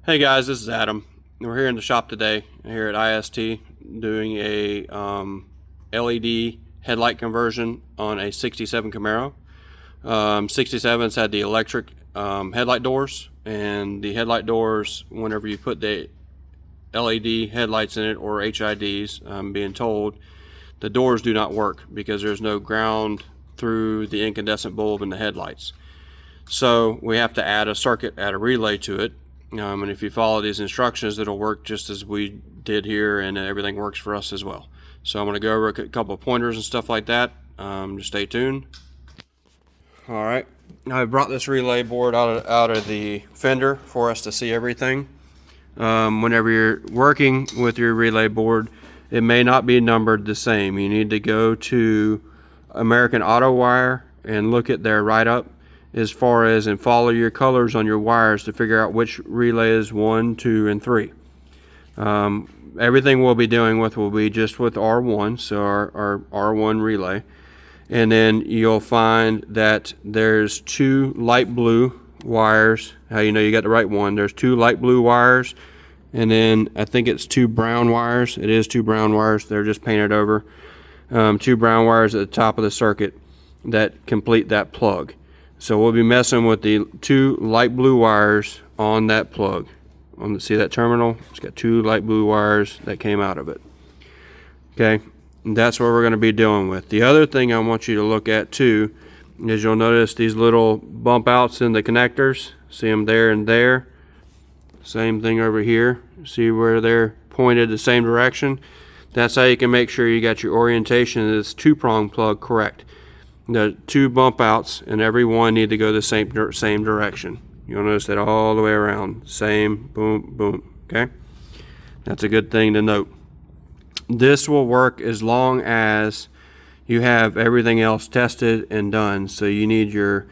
Hey guys, this is Adam. We're here in the shop today, here at IST, doing a LED headlight conversion on a 67 Camaro. 67's had the electric headlight doors, and the headlight doors, whenever you put the LED headlights in it, or HIDs, I'm being told, the doors do not work because there's no ground through the incandescent bulb in the headlights. So we have to add a circuit, add a relay to it. And if you follow these instructions, it'll work just as we did here, and everything works for us as well. So I'm going to go over a couple of pointers and stuff like that. Just stay tuned. All right, I brought this relay board out of the fender for us to see everything. Whenever you're working with your relay board, it may not be numbered the same. You need to go to American Auto Wire and look at their write-up as far as, and follow your colors on your wires to figure out which relay is 1, 2, and 3. Everything we'll be dealing with will be just with R1, so our R1 relay. And then you'll find that there's 2 light blue wires. How you know you got the right one? There's 2 light blue wires, and then I think it's 2 brown wires. It is 2 brown wires. They're just painted over. 2 brown wires at the top of the circuit that complete that plug. So we'll be messing with the 2 light blue wires on that plug. See that terminal? It's got 2 light blue wires that came out of it. Okay, and that's what we're going to be dealing with. The other thing I want you to look at too is you'll notice these little bump outs in the connectors. See them there and there. Same thing over here. See where they're pointed the same direction? That's how you can make sure you got your orientation of this 2-prong plug correct. The 2 bump outs, and every one need to go the same direction. You'll notice that all the way around. Same, boom, boom. Okay? That's a good thing to note. This will work as long as you have everything else tested and done. So you need your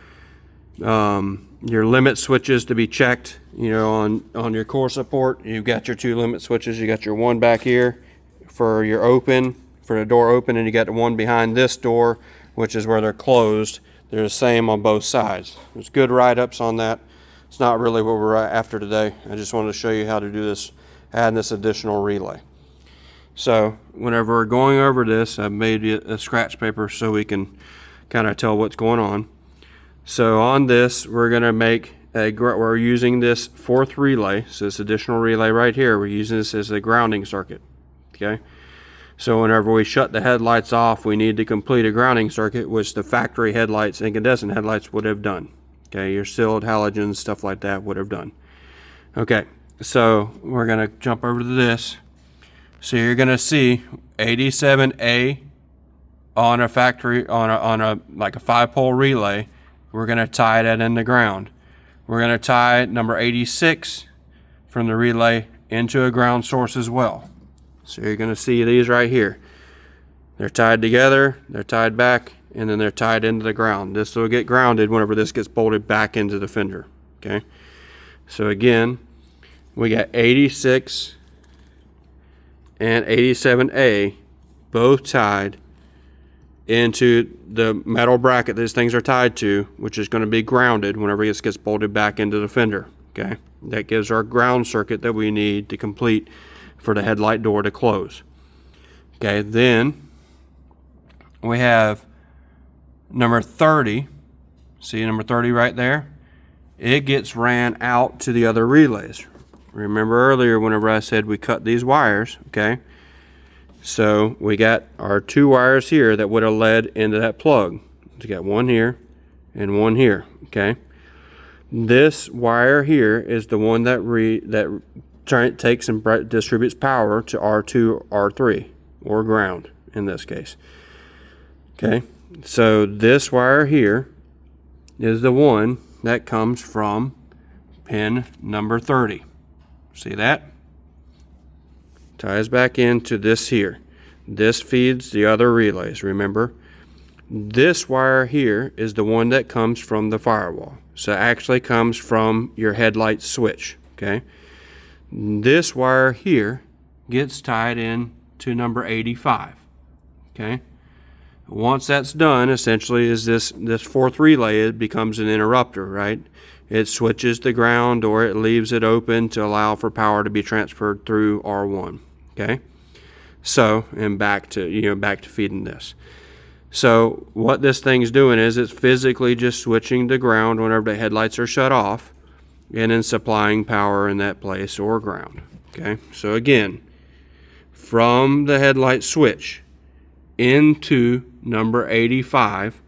limit switches to be checked. You know, on your core support, you've got your 2 limit switches. You got your one back here for your open, for the door open, and you got the one behind this door, which is where they're closed. They're the same on both sides. There's good write-ups on that. It's not really what we're after today. I just wanted to show you how to do this, add this additional relay. So whenever we're going over this, I've made a scratch paper so we can kind of tell what's going on. So on this, we're going to make we're using this 4th relay. So this additional relay right here, we're using this as a grounding circuit. Okay. So whenever we shut the headlights off, we need to complete a grounding circuit, which the factory headlights, incandescent headlights, would have done. Okay, your sealed halogens, stuff like that would have done. Okay, so we're going to jump over to this. So you're going to see 87A on a factory, on a like a 5-pole relay. We're going to tie that in the ground. We're going to tie number 86 from the relay into a ground source as well. So you're going to see these right here. They're tied together, they're tied back, and then they're tied into the ground. This will get grounded whenever this gets bolted back into the fender. Okay. So again, we got 86 and 87A both tied into the metal bracket these things are tied to, which is going to be grounded whenever this gets bolted back into the fender. Okay. That gives our ground circuit that we need to complete for the headlight door to close. Okay, then we have number 30. See number 30 right there? It gets ran out to the other relays. Remember earlier whenever I said we cut these wires, okay? So we got our 2 wires here that would have led into that plug. We got one here and one here, okay? This wire here is the one that takes and distributes power to R2, R3, or ground in this case. Okay, so this wire here is the one that comes from pin number 30. See that? Ties back into this here. This feeds the other relays, remember? This wire here is the one that comes from the firewall. So it actually comes from your headlight switch, okay? This wire here gets tied in to number 85. Okay. Once that's done, essentially is this 4th relay, it becomes an interrupter, right? it switches the ground or it leaves it open to allow for power to be transferred through R1. Okay, so, and back to feeding this. So what this thing's doing is it's physically just switching the ground whenever the headlights are shut off, and then supplying power in that place or ground. Okay, so again, from the headlight switch into number 85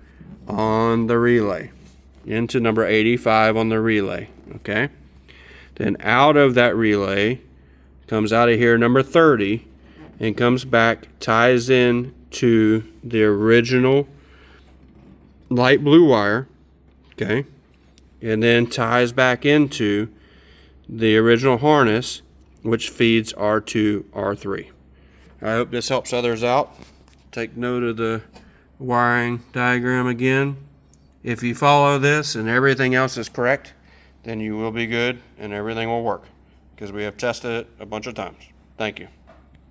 on the relay, into number 85 on the relay. Okay, then out of that relay comes out of here number 30 and comes back, ties in to the original light blue wire. Okay, and then ties back into the original harness, which feeds R2, R3. I hope this helps others out. Take note of the wiring diagram again. If you follow this and everything else is correct, then you will be good and everything will work, because we have tested it a bunch of times. Thank you.